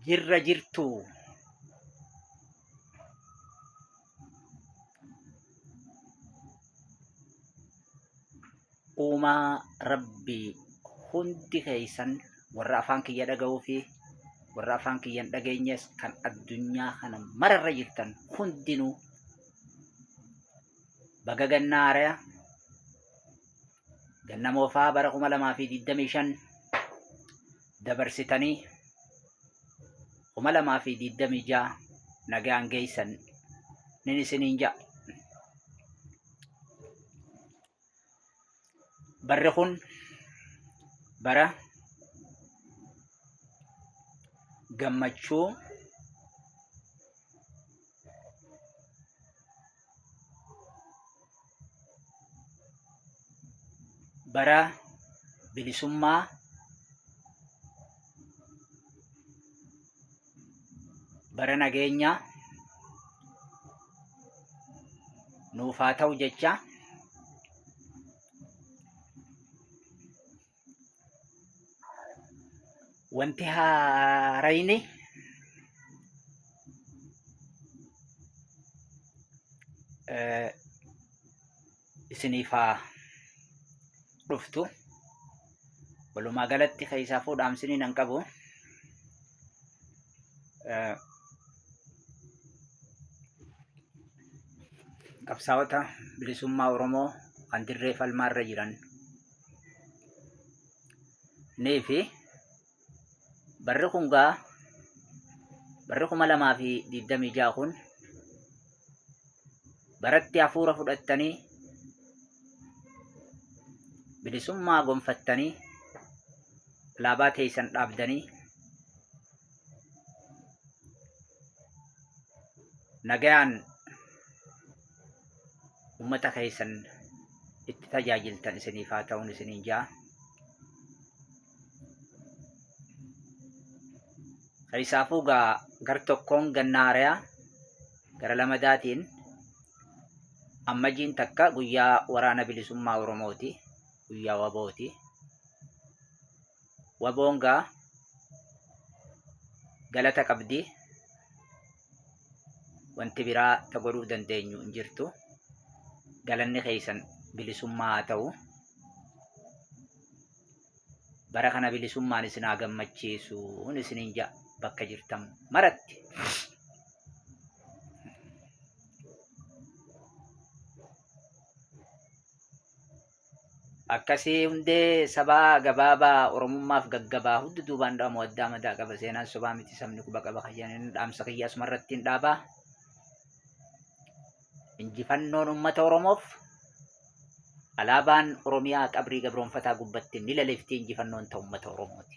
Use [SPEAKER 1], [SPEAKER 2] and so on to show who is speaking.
[SPEAKER 1] jirra jirtu uumaa rabbii hundi keessan warra afaan kiyya dhaga'uu fi warra afaan kiyya hin dhageenyes kan addunyaa kana mararra jirtan hundinuu baga gannaaraya ganna moofaa bara 2025 dabarsitanii 2026 nagaan geessan nin isiniin ja'a. Barri kun bara gammachuu bara bilisummaa bara nageenya nuuf haa ta'u jecha wanti haarayni isiniif haa dhuftu. Walumaa galatti keessaa fuudhaamsiniin hin qabu. Qabsaa'ota bilisummaa Oromoo kan dirree falmaarra jiran nii fi barri kun gaa barri 2026 kun baratti hafuura fudhattanii bilisummaa gonfattanii alaabaa teessan dhaabdanii nagayaan ummata keessan itti tajaajiltan isiniif haa ta'uun isiniin ja'a. Kaisaafuu gaa gar tokkoon gannaariyaa gara lamadaatiin ammajiin takka guyyaa waraana bilisummaa Oromooti, guyyaa wabooti. Waboon gaa galata qabdi, wanti biraa ta godhuu dandeenyu hin jirtu. Galanni keessan bilisummaa haa ta'u. Bara kana bilisummaan isin haa gammachiisu isiniin ja'a bakka jirtan maratti. Akkasii hundee sabaa gabaabaa Oromummaaf gaggabaa hundi duubaan dhaamu addaa madaa qaba. Seenaan sobaa miti sabni quba qaba kayyaaniin dhaamsa kiyya asumarratti hin dhaabaa. Injifannoon uummata Oromoof alaabaan Oromiyaa qabrii gabroonfataa gubbatti ni laleefti. Injifannoon ta'u uummata Oromooti.